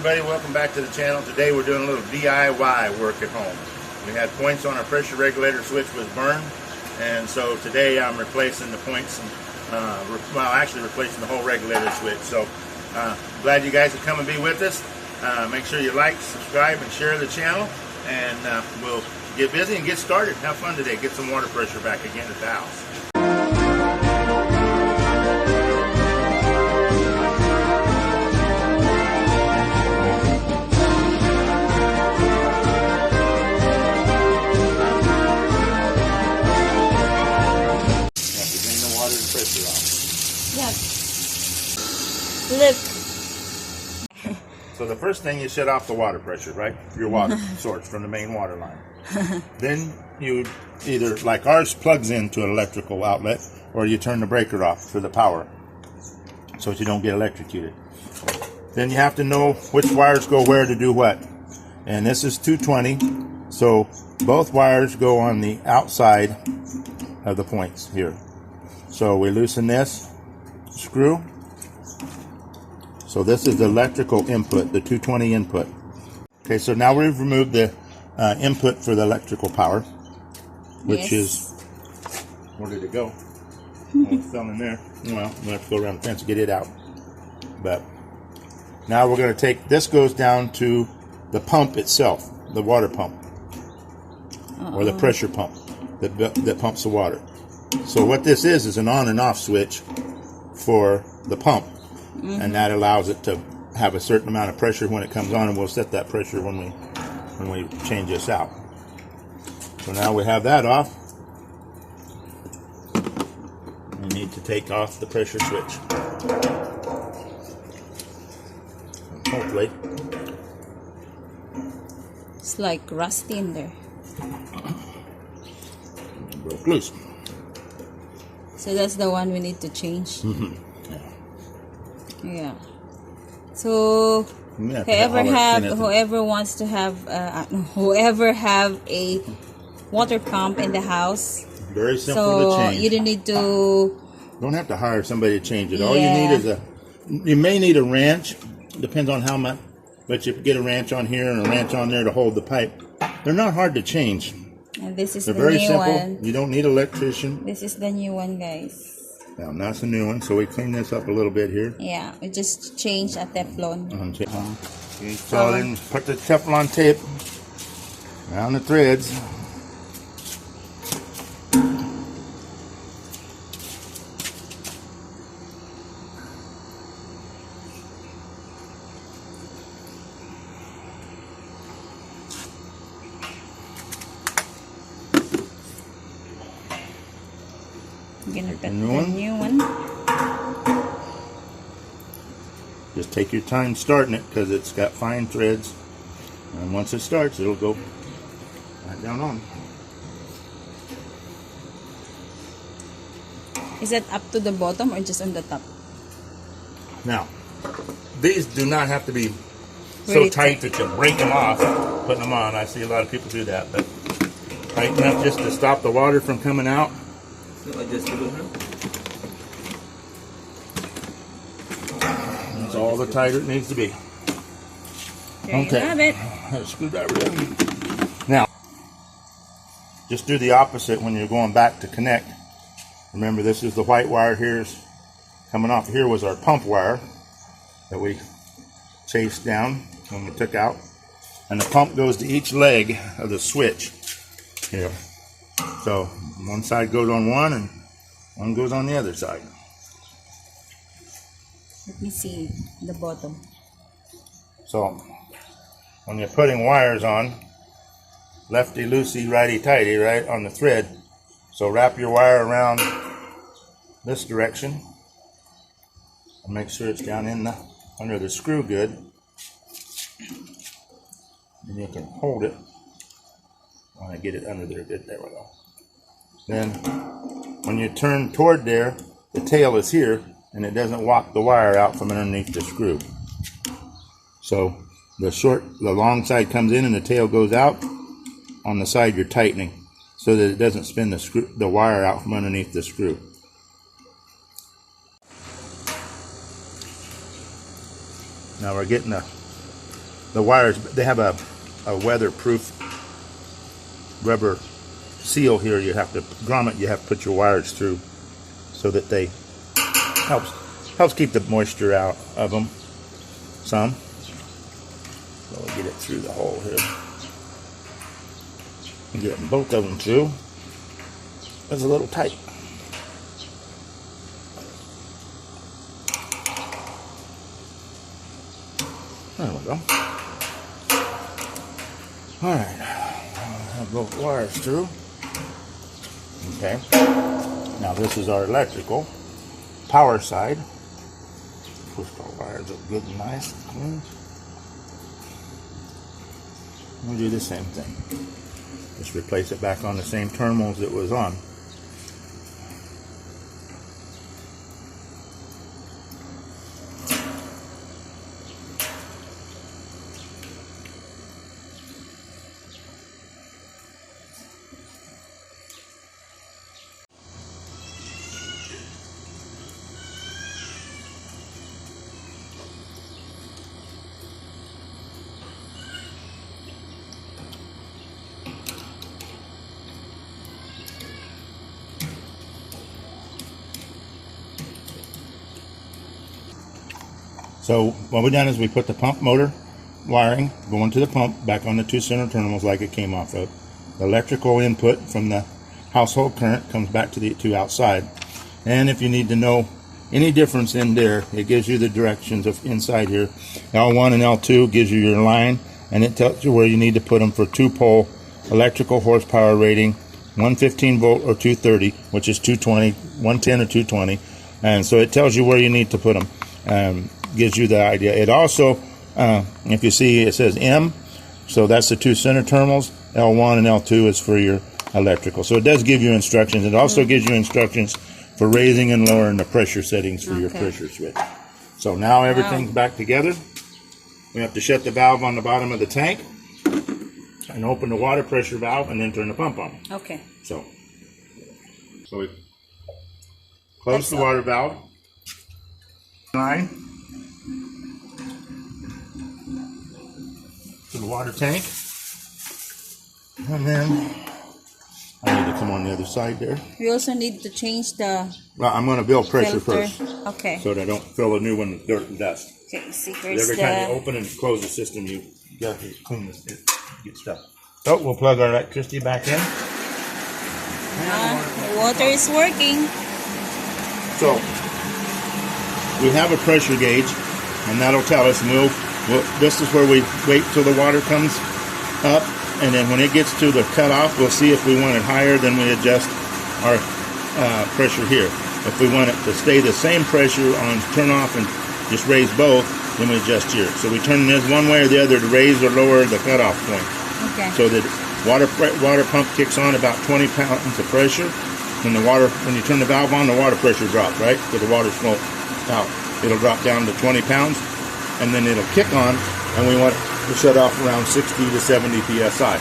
everybody, welcome back to the channel. Today we're doing a little DIY work at home. We had points on our pressure regulator switch was burned, and so today I'm replacing the points, actually replacing the whole regulator switch. So glad you guys have come and be with us. Make sure you like, subscribe, and share the channel, and we'll get busy and get started. Have fun today. Get some water pressure back again at the house. Look. So the first thing, you shut off the water pressure, right? Your water source from the main water line. Then you either, like ours, plugs into an electrical outlet, or you turn the breaker off for the power, so that you don't get electrocuted. Then you have to know which wires go where to do what. And this is 220, so both wires go on the outside of the points here. So we loosen this screw. So this is the electrical input, the 220 input. Okay, so now we've removed the input for the electrical power, which is, where did it go? Oh, it fell in there. Well, we'll have to go around the fence to get it out. But now we're going to take, this goes down to the pump itself, the water pump, or the pressure pump that pumps the water. So what this is an on and off switch for the pump. And that allows it to have a certain amount of pressure when it comes on, and we'll set that pressure when we change this out. So now we have that off. We need to take off the pressure switch. And hopefully, It's like rusty in there. Broke loose. So that's the one we need to change. Yeah. So whoever wants to have whoever have a water pump in the house, very simple to change. You don't have to hire somebody to change it. All you need is you may need a wrench, depends on how much, but you get a wrench on here and a wrench on there to hold the pipe. They're not hard to change. And this is They're the very new simple. one. You don't need an electrician. This is the new one, guys. Now that's a new one, so we clean this up a little bit here. Yeah, we just changed a Teflon. So then put the Teflon tape around the threads. I'm gonna put the new one. Just take your time starting it because it's got fine threads, and once it starts, it'll go right down on. Is that up to the bottom or just on the top? Now, these do not have to be so tight that you break them off putting them on. I see a lot of people do that, but tight enough just to stop the water from coming out. That's all the tighter it needs to be. There you have it. Screwdriver in. Now, just do the opposite when you're going back to connect. Remember, this is the white wire. Here's coming off. Here was our pump wire that we chased down when we took out, and the pump goes to each leg of the switch here. So one side goes on one and one goes on the other side. Let me see the bottom. So when you're putting wires on, lefty loosey, righty tighty, right on the thread. So wrap your wire around this direction and make sure it's down in under the screw good. And you can hold it. I want to get it under there good. There we go. Then when you turn toward there, the tail is here, and it doesn't walk the wire out from underneath the screw. So the long side comes in and the tail goes out. On the side you're tightening so that it doesn't spin the wire out from underneath the screw. Now we're getting the the wires, they have a weatherproof rubber seal here. You have to grommet, you have to put your wires through so that they helps keep the moisture out of them some. So we'll get it through the hole here. Getting both of them through. It's a little tight. There we go. Alright. I'll have both wires through. Okay. Now this is our electrical power side. Push our wires up good and nice and clean. We'll do the same thing. Just replace it back on the same terminals it was on. So what we've done is we put the pump motor wiring going to the pump back on the 2 center terminals like it came off of. The electrical input from the household current comes back to the 2 outside. And if you need to know any difference in there, it gives you the directions of inside here. L1 and L2 gives you your line, and it tells you where you need to put them for 2-pole electrical horsepower rating, 115 volt or 230, which is 220, 110 or 220. And so it tells you where you need to put them. Gives you the idea. It also, if you see, it says M, so that's the 2 center terminals. L1 and L2 is for your electrical. So it does give you instructions. It also gives you instructions for raising and lowering the pressure settings for your pressure switch. So now everything's back together. We have to shut the valve on the bottom of the tank and open the water pressure valve and then turn the pump on. Okay. So we close the water valve. Line to the water tank, and then I need to come on the other side there. We also need to change the Well, I'm going to build pressure filter first. Okay. So that I don't fill a new one with dirt and dust. Okay, see, here's Every the... time you open and close the system, you got to clean this, get stuff. So we'll plug our electricity back in. the water is working. So we have a pressure gauge, and that'll tell us. And this is where we wait till the water comes up, and then when it gets to the cutoff, we'll see if we want it higher. Then we adjust our pressure here. If we want it to stay the same pressure on turn off and just raise both, then we adjust here. So we turn this one way or the other to raise or lower the cutoff point. Okay. So that water pump kicks on about 20 pounds of pressure. When you turn the valve on, the water pressure drops, right? So the water's flowing out. It'll drop down to 20 pounds, and then it'll kick on, and we want it to shut off around 60 to 70 psi.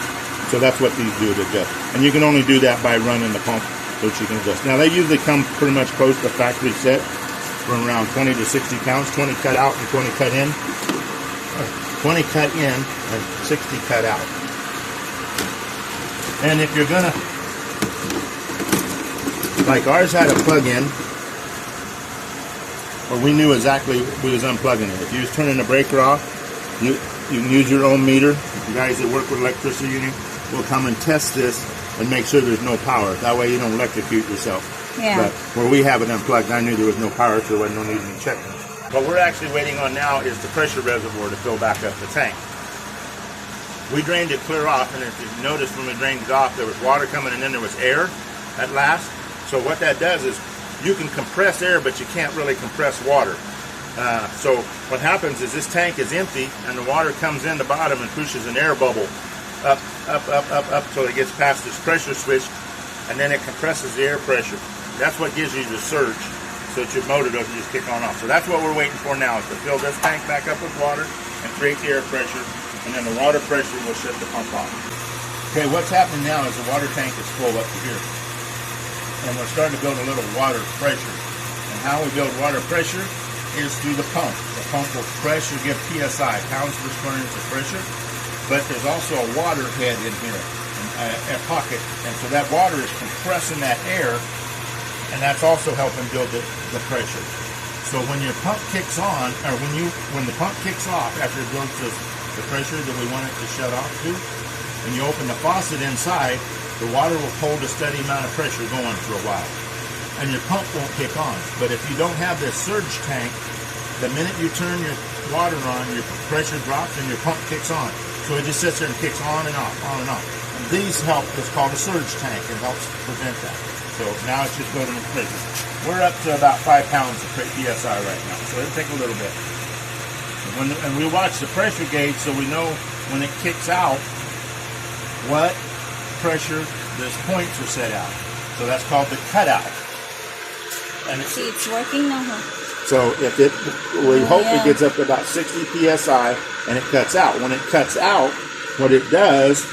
So that's what these do to adjust. And you can only do that by running the pump so that you can adjust. Now they usually come pretty much close to factory set from around 20 to 60 pounds, 20 cut out and 20 cut in. 20 cut in and 60 cut out. And if you're gonna, like ours had a plug-in, or we knew exactly we was unplugging it. If you was turning the breaker off, you can use your own meter. The guys that work with electricity will come and test this and make sure there's no power. That way you don't electrocute yourself. Yeah. But where we have it unplugged, I knew there was no power, so there wasn't no need to check. What we're actually waiting on now is the pressure reservoir to fill back up the tank. We drained it clear off, and if you notice when we drained it off, there was water coming and then there was air at last. So what that does is you can compress air, but you can't really compress water. So what happens is this tank is empty, and the water comes in the bottom and pushes an air bubble up, till it gets past this pressure switch, and then it compresses the air pressure. That's what gives you the surge, so that your motor doesn't just kick on off. So that's what we're waiting for now, is to fill this tank back up with water and create the air pressure, and then the water pressure will shut the pump off. Okay, what's happening now is the water tank is full up to here. And we're starting to build a little water pressure. And how we build water pressure is through the pump. The pump will pressure, give PSI, pounds per square inch of pressure, but there's also a water head in here, a pocket, and so that water is compressing that air, and that's also helping build the pressure. So when your pump kicks on, or when the pump kicks off after it builds the pressure that we want it to shut off to, and you open the faucet inside, the water will hold a steady amount of pressure going for a while. And your pump won't kick on. But if you don't have this surge tank, the minute you turn your water on, your pressure drops and your pump kicks on. So it just sits there and kicks on and off, on and off. And these help, it's called a surge tank. It helps prevent that. So now it's just building its pressure. We're up to about 5 pounds of PSI right now, so it'll take a little bit. And we watch the pressure gauge so we know when it kicks out what pressure those points are set out. So that's called the cutout. And see, it's working now, huh? So if we hope it gets up to about 60 PSI and it cuts out. When it cuts out, what it does,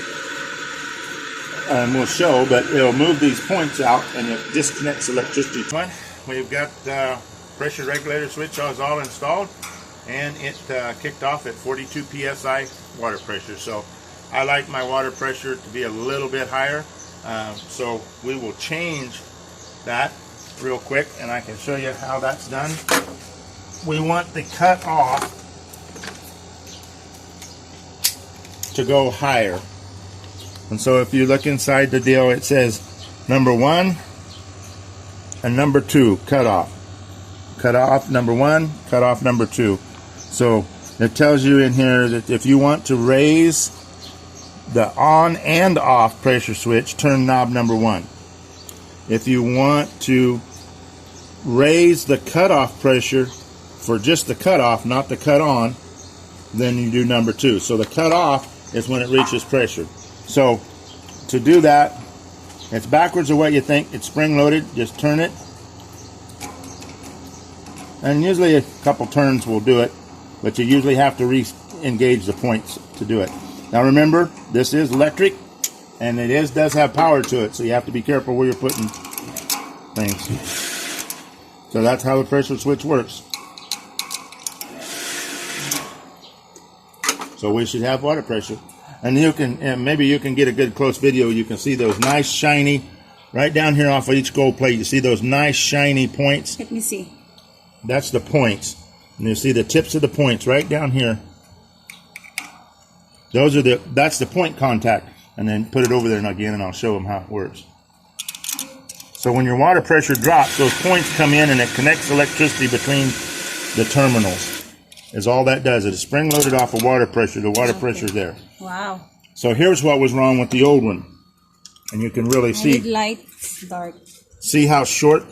we'll show, but it'll move these points out and it disconnects electricity. We've got pressure regulator switch all installed, and it kicked off at 42 PSI water pressure. So I like my water pressure to be a little bit higher. So we will change that real quick, and I can show you how that's done. We want the cut off to go higher. And so if you look inside the deal, it says number 1 and number 2 cut off. Cut off number 1, cut off number 2. So it tells you in here that if you want to raise the on and off pressure switch, turn knob number 1. If you want to raise the cutoff pressure for just the cutoff, not the cut on, then you do number 2. So the cutoff is when it reaches pressure. So to do that, it's backwards of what you think. It's spring loaded. Just turn it. And usually a couple turns will do it, but you usually have to re-engage the points to do it. Now remember, this is electric, and it does have power to it, so you have to be careful where you're putting things. So that's how the pressure switch works. So we should have water pressure. And you can, and maybe you can get a good close video. You can see those nice shiny, right down here off of each gold plate, you see those nice shiny points? Let me see. That's the points. And you see the tips of the points right down here. That's the point contact. And then put it over there again, and I'll show them how it works. So when your water pressure drops, those points come in and it connects electricity between the terminals. Is all that does. It is spring loaded off of water pressure. The water pressure is there. Wow. So here's what was wrong with the old one. And you can really see. Light, dark. See how short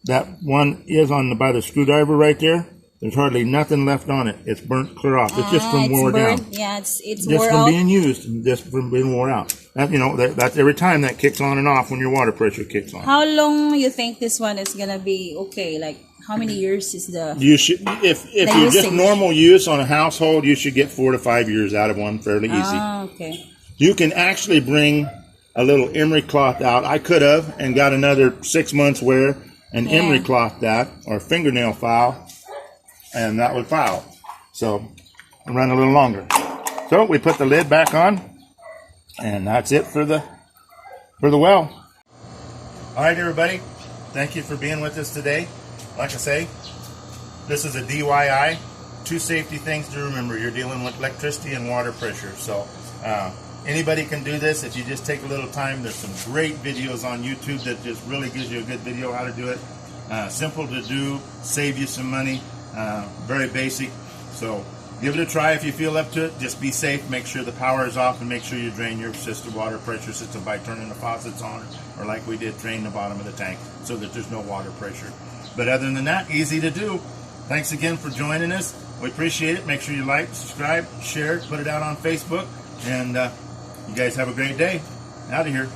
that one is by the screwdriver right there? There's hardly nothing left on it. It's burnt clear off. It's just from wore down. Yeah, it's just wore from out. being used, and just from being wore out. That, you know, that's every time that kicks on and off when your water pressure kicks on. How long you think this one is gonna be okay? Like how many years is the? You should, if you're just normal use on a household, you should get 4 to 5 years out of one fairly easy. Ah, okay. You can actually bring a little emery cloth out. I could have and got another 6 months wear and emery cloth that, or fingernail file, and that would file. So run a little longer. So we put the lid back on, and that's it for the well. All right, everybody. Thank you for being with us today. Like I say, this is a DIY. 2 safety things to remember. You're dealing with electricity and water pressure. So anybody can do this if you just take a little time. There's some great videos on YouTube that just really gives you a good video how to do it. Simple to do, save you some money. Very basic. So give it a try if you feel up to it. Just be safe. Make sure the power is off, and make sure you drain your system, water pressure system, by turning the faucets on, or like we did, drain the bottom of the tank so that there's no water pressure. But other than that, easy to do. Thanks again for joining us. We appreciate it. Make sure you like, subscribe, share, put it out on Facebook, and you guys have a great day. Out of here.